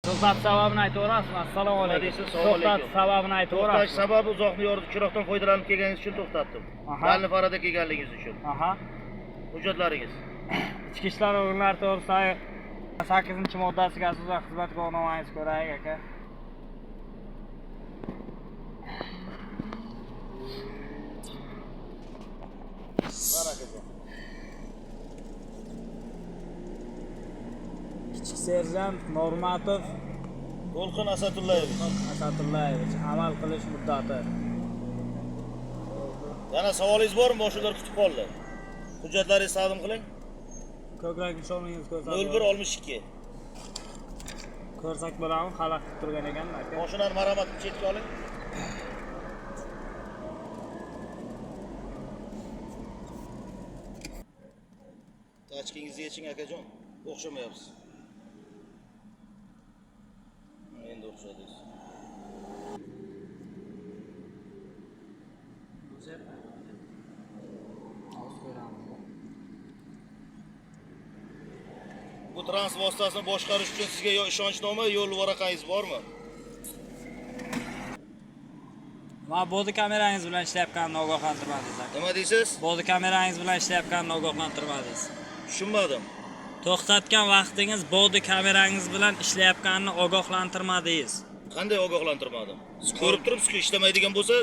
To'xtatish sababini aytaverasizmi? Assalomu alaykum. To'xtatish sababini aytaverasiz. To'xtash sababi uzoqni yorib chiroqdan foydalanib kelganingiz uchun to'xtatdim. Dalni farada kelganligingiz uchun. Hujjatlaringiz. Ichki ishlar organlari to'g'risidagi 8-moddasiga asosan xizmat guvohnomangizni ko'raylik aka. Barakajon. Kichik serjant Normatov To'lqin Asadullayevich. amal qilish muddati. Yana savolingiz bormi? Boshqalar kutib qoldi. Hujjatlaringizni taqdim qiling. Ko'krak nishoningizni ko'rsating. 0162. Ko'rsak bo'ladimi? Xalaq kutib turgan ekan aka. Mashinani maromat qilib chetga oling. Tachkingizni yeching akajon. O'xshamayapsiz. Endi o'xshadingiz. Bu transport vositasini boshqarish uchun sizga yo ishonchnoma, yo'l varaqangiz bormi? Va bodi kamerangiz bilan ishlayotganini ogohlantirmadingiz aka. Nima deysiz? Bodi kamerangiz bilan ishlayotganini ogohlantirmadingiz. Tushunmadim. To'xtatgan vaqtingiz bodi kamerangiz bilan ishlayotganini ogohlantirmadingiz. Qanday ogohlantirmadim? Siz ko'rib turibsiz-ku, ishlamaydigan bo'lsa,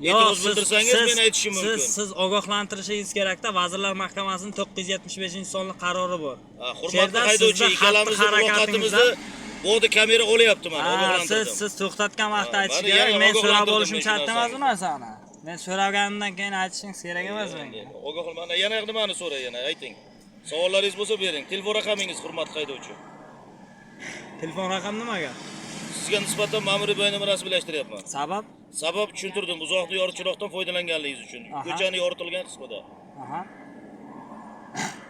e'tiroz bildirsangiz men aytishim mumkin. Siz ogohlantirishingiz kerak-da, Vazirlar Mahkamasining 975-sonli qarori bor. Hurmatli haydovchi, ikkalamizni muloqotimizni bodi kamera olyapti mana, ogohlantirdim. Siz to'xtatgan vaqtda aytish kerak, men so'rab olishim shart emas bu narsani. Men so'raganimdan keyin aytishingiz kerak emas menga. Mana yana nimani so'ray, yana ayting. Savollaringiz bo'lsa bering. Telefon raqamingiz, hurmatli haydovchi. Telefon raqam nimaga? Sizga nisbatan ma'muriy bayonnoma rasmiylashtiryapman. Sabab? Sabab tushuntirdim, uzoqni yorib chiroqdan foydalanganligingiz uchun. Ko'chani yoritilgan qismida.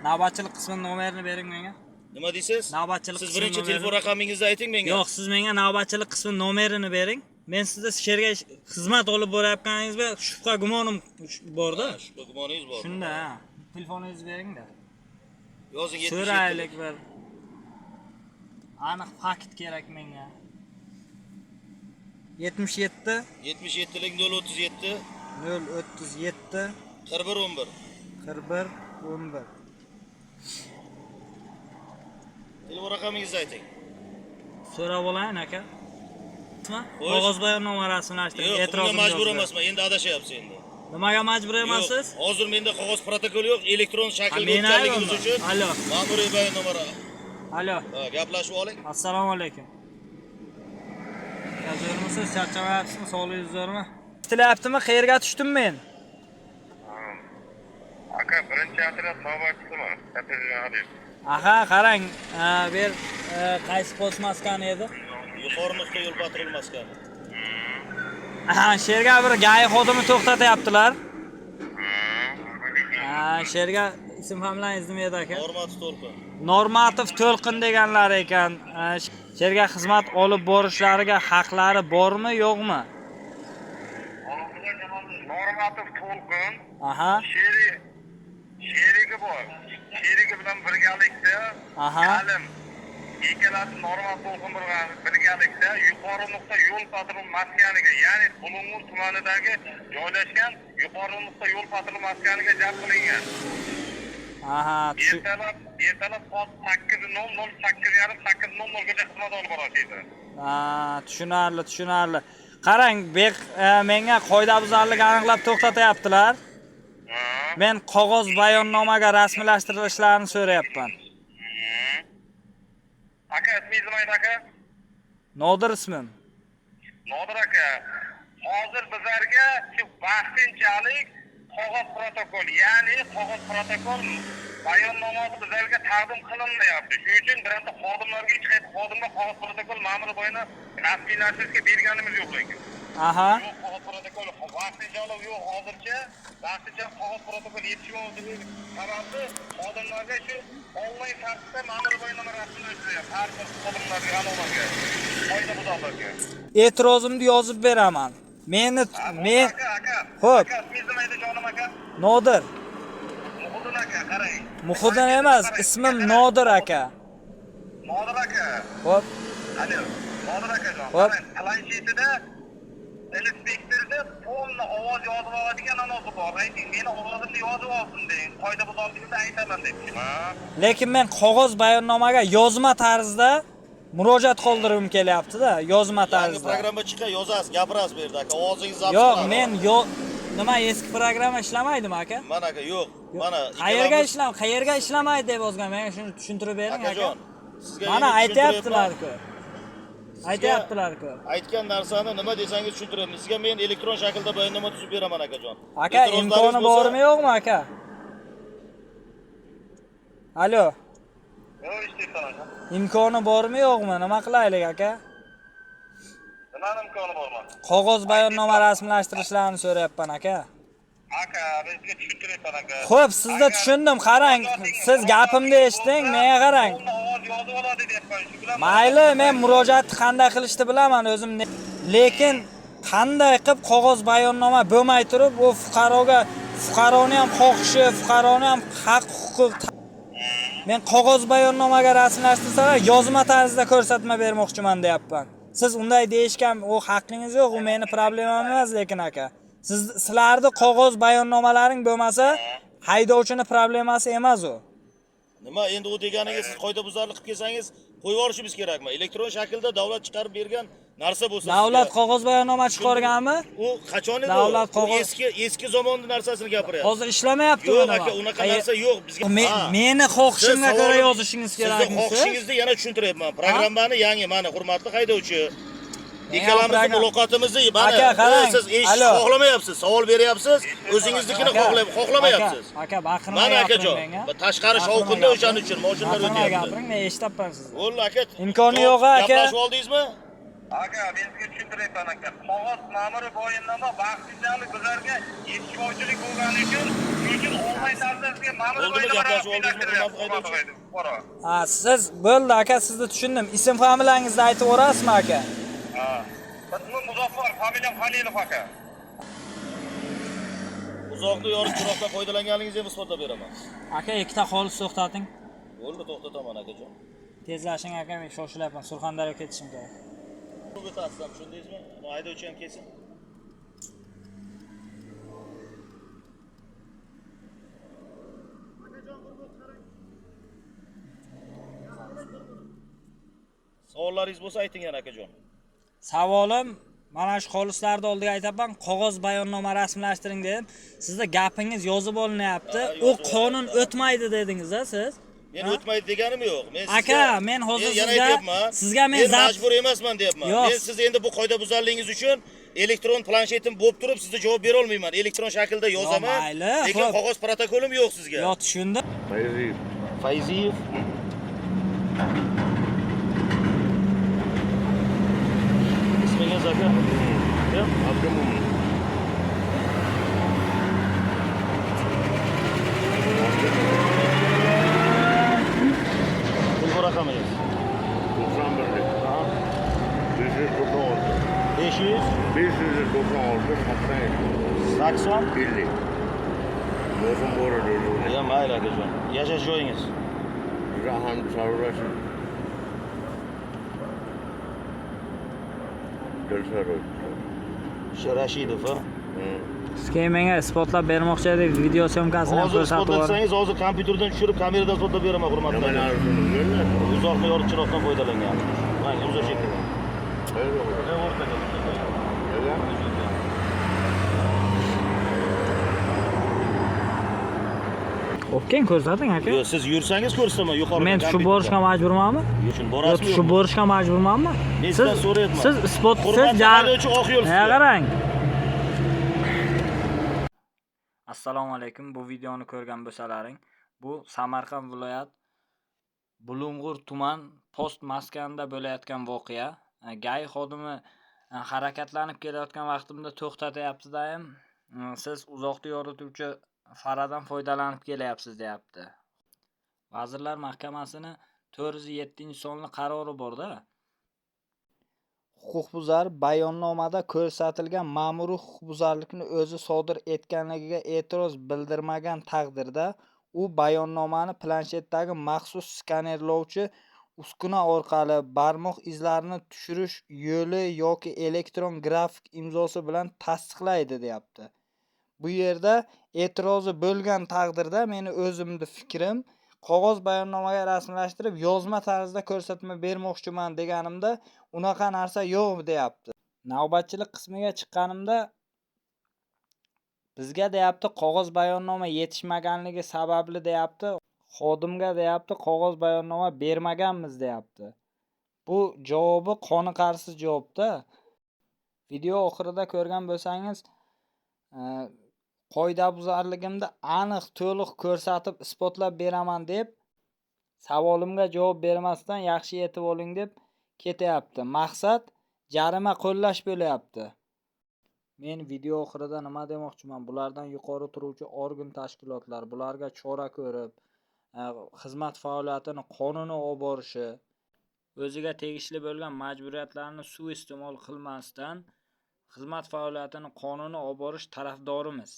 Navbatchilik qismining nomerini bering menga. Nima deysiz? Navbatchilik siz birinchi telefon raqamingizni ayting menga. Yo'q, siz menga navbatchilik qismi nomerini bering. Men sizda she'rga xizmat olib borayotganingizga shubha gumonim bor-da. Shubha gumoningiz bor. Shunda, telefoningizni bering-da. Yozing 77. So'raylik bir. Aniq fakt kerak menga. 77 77lik 037 037 4111 4111. Telefon raqamingizni ayting. So'rab olayin aka. Qog'oz bayonnoma rasmiylashtiring. E'tirozim majbur emasman, endi adashyapsiz endi. Nimaga majbur emassiz? Hozir menda qog'oz protokol yo'q, elektron shaklda o'tganligingiz uchun. Allo. Ma'muriy bayonnoma. Allo. Gaplashib oling. Assalomu alaykum. Zo'rmisiz? Charchamayapsizmi? Sog'lig'ingiz zo'rmi? Ishtilayaptimi? Qayerga tushdim men? Aka, birinchi atraf navbatchisiman. Aha, qarang, bu yer qaysi post maskani edi? Yuqori nuqta yo'l patrul maskani. Aha, sherga bir g'ay xodimi to'xtatyaptilar. Sherga ism hamlangiz nima edi aka? Normatov To'lqin. Normatov To'lqin deganlar ekan. Sherga xizmat olib borishlariga haqlari bormi, yo'qmi? Normatov To'lqin. Aha. Sherigi bor. Sherigi bilan birgalikda. Ta'lim. Ikkalasi Normatov To'lqin bilan birgalikda yuqori nuqta yo'l patrul maskaniga, ya'ni Bulung'ur tumanidagi joylashgan yuqori nuqta yo'l patrul maskaniga jalb qilingan. Aha. Ertalab soat 8:00, 8:30 gacha xizmat olib borasiz. Tushunarli. Qarang, menga qoidabuzarlik aniqlab to'xtatyaptilar. Men qog'oz bayonnomaga rasmiylashtirilishlarini so'rayapman. Aka, ismingiz nima edi aka? Nodir ismim. Nodir aka, hozir bizlarga shu vaqtinchalik qog'oz protokol, ya'ni qog'oz protokol bayonnomasi bizlarga taqdim qilinmayapti. Shuning uchun birorta xodimlarga hech qaysi xodimga qog'oz protokol ma'muriy bayonnoma rasmiylashtirishga berganimiz yo'q lekin. Aha. Yo'q, qog'oz protokol vaqtinchalik yo'q hozircha. Vaqtincha qog'oz protokol yetishmayapti sababli xodimlarga shu onlayn tartibda ma'muriy bayonnoma rasmiylashtirilyapti. Har bir xodimlarga, aloqaga, qoidabuzarlarga. E'tirozimni yozib beraman. Men Xo'p. Ismingiz nima edi jonim aka? Nodir. Muhiddin aka, qarang. Muhiddin emas, ismim Nodir aka. Nodir aka. Xo'p. Alo. Nodir akajon, Hop. qarang, planshetida inspektorda polni ovoz yozib oladigan anosi bor. Ayting, meni ovozimni yozib olsin deng. Qoida buzarligini aytaman debdi. Lekin men qog'oz bayonnomaga yozma tarzda murojaat qoldirgim kelyapti-da, yozma Yangi tarzda. programma chiqqan, yozasiz, gapirasiz bu yerda aka. Ovozingizni zabt Yo'q, qiladi. men nima eski programma ishlamaydimi aka? Mana aka, yo'q. Mana Qayerga ishlamaydi deb yozgan. Menga shuni tushuntirib bering aka. akajon, sizga Mana endi aytayaptilar-ku. Aytayaptilar-ku. Aytgan narsani nima desangiz tushuntiryapman. Sizga men elektron shaklda bayonnoma tuzib beraman akajon. Aka, imkoni bormi yo'qmi aka? Alo, Yo'q, ishlayapman aka. imkoni bormi yo'qmi? Nima qilaylik aka? Nimani imkoni bormi? Qog'oz bayonnoma rasmlashtirishlarini so'rayapman aka. Aka, bizga tushuntiryapman aka. Xo'p, sizda tushundim, qarang. Siz gapimni eshiting, menga qarang. Polni ovoz yozib oladi deyapman. Shu bilan Mayli, men murojaatni qanday qilishni bilaman o'zim. Lekin qanday qilib qog'oz bayonnoma bo'lmay turib, u fuqaroni ham xohishi, fuqaroni ham haq-huquq. Men qog'oz bayonnomaga rasmlashtirsalar, yozma tarzda ko'rsatma bermoqchiman deyapman. Siz unday deyishgan, u haqqingiz yo'q, u meni problemam emas lekin aka. Sizlarning qog'oz bayonnomalaring bo'lmasa, haydovchini problemasi emas u. Nima endi u deganiga siz qoidabuzarlik qilib kelsangiz, qo'yib yuborishimiz kerakmi? Elektron shaklda davlat chiqarib bergan narsa bo'lsa. Davlat qog'oz bayonnoma chiqarganmi? U qachon edi? Davlat U qog'oz- eski zamonni narsasini gapiryapti. Hozir ishlamayapti Yo'q nima? aka, unaqa narsa yo'q bizga. Meni xohishimga Siz ko'ra savolim- yozishingiz Sizni kerakmi? xohishingizni yana tushuntiryapman. Programmani yangi mana hurmatli haydovchi. Men Ikkalamizni program- muloqotimizni Aka, qarang. siz eshitishni Alo. xohlamayapsiz, savol beryapsiz, o'zingiznikini xohlamayapsiz. Aka, baqirmay Mana gapiring akajon, menga. tashqari shovqinda o'shaning uchun mashinalar Baqirmay o'tyapti. gapiring, men eshityapman sizni. Bo'ldi aka. Imkoni yo'q, aka. Gaplashib oldingizmi? aka, bizga tushuntiryapman aka. Qog'oz ma'muriy bayonnoma vaqtinchalik bizlarga yetishmovchilik bo'lgani uchun onlayn tarzda bizga ma'muriy Bo'ldimi, bayonnoma gaplashib oldingizmi, rasmiylashtiryapti. Siz bo'ldi aka, sizni tushundim. Ism familiyangizni aytib o'rasizmi aka? Ha. Ismim Muzaffar, familiyam Xalilov aka. Uzoqni yorib chiroqdan foydalanganingizni isbotlab beraman. Aka, ikkita xolis to'xtating. Bo'ldi, to'xtataman akajon. Tezlashing aka, men shoshilyapman. Surxondaryoga ketishim kerak. Bu bitasizmi, tushundingizmi? Haydovchi ham kelsin. Savollaringiz bo'lsa ayting yana akajon. Savolim mana shu xolislarni oldiga aytaman, qog'oz bayonnoma rasmiylashtiring dedim. Sizda gapingiz yozib olinyapti. U qonun o'tmaydi dedingiz-a siz? Men o'tmaydi deganim yo'q. Men Aka, men hozir yana sizga aytyapman. men majbur emasman deyapman. Yo'q. Men siz endi bu qoidabuzarligingiz uchun elektron planshetim bo'lib turib sizga javob bera olmayman. Elektron shaklda yozaman. mayli, Lekin xo'p. qog'oz protokolim yo'q sizga. Yo'q, tushundim. Fayziyev. Ismingiz aka? Yo'q, Abdumo'min. Telefon raqamingiz? 91. Ha. 596. 500 596 80 50. Mosum Bora dedi. Ya mayli akajon. Yashash joyingiz? Rahan Sarvarashi. Dilsaroy. Rashidov, ha? Sizga menga isbotlab bermoqchi edik, video syomkasini ham Hozir ko'rsatib yuboring. isbotlatsangiz, hozir kompyuterdan tushirib, kameradan isbotlab beraman, hurmatli Nima aka. narsani bilmayman. Uzoqni yorib chiroqdan foydalangan. Mana uzoq chekdi. Qayerda bor? O'rtaga. O'pkang ko'rsating aka. Yo'q, siz yursangiz ko'rsataman, yuqoridan. Men tushib borishga majburmanmi? Yo'q, Yo'q, borasizmi? tushib borishga majburmanmi? Men sizdan so'rayapman. Siz isbot Hurmatli haydovchi, oq yo'l sizga. qarang. Assalomu alaykum. Bu videoni ko'rgan bo'lsalaring, bu Samarqand viloyat Bulung'ur tuman post maskanida bo'layotgan voqea. GAI xodimi harakatlanib kelayotgan vaqtimda to'xtatyapti-da, siz uzoqda yorituvchi faradan foydalanib kelyapsiz deyapti. Vazirlar Mahkamasining 407-sonli qarori bor-da. Huquqbuzar bayonnomada ko'rsatilgan ma'muriy huquqbuzarlikni o'zi sodir etganligiga e'tiroz bildirmagan taqdirda u bayonnomani planshetdagi maxsus skanerlovchi uskuna orqali barmoq izlarini tushirish yo'li yoki elektron grafik imzosi bilan tasdiqlaydi deyapti. Bu yerda e'tirozi bo'lgan taqdirda meni o'zimni fikrim qog'oz bayonnomaga rasmiylashtirib yozma tarzda ko'rsatma bermoqchiman deganimda unaqa narsa yo'q deyapti. Navbatchilik qismiga chiqqanimda bizga deyapti qog'oz bayonnoma yetishmaganligi sababli deyapti xodimga deyapti qog'oz bayonnoma bermaganmiz deyapti. Bu javobi qoniqarsiz javobda. Video oxirida ko'rgan bo'lsangiz qoidabuzarligimni aniq to'liq ko'rsatib isbotlab beraman deb savolimga javob bermasdan yaxshi yetib oling deb ketyapti. Maqsad jarima qo'llash bo'lyapti. Men video oxirida nima demoqchiman? Bulardan yuqori turuvchi organ tashkilotlar bularga chora ko'rib, xizmat faoliyatini qonuniy olib borishi, o'ziga tegishli bo'lgan majburiyatlarni suiiste'mol qilmasdan xizmat faoliyatini qonuniy olib borish tarafdorimiz.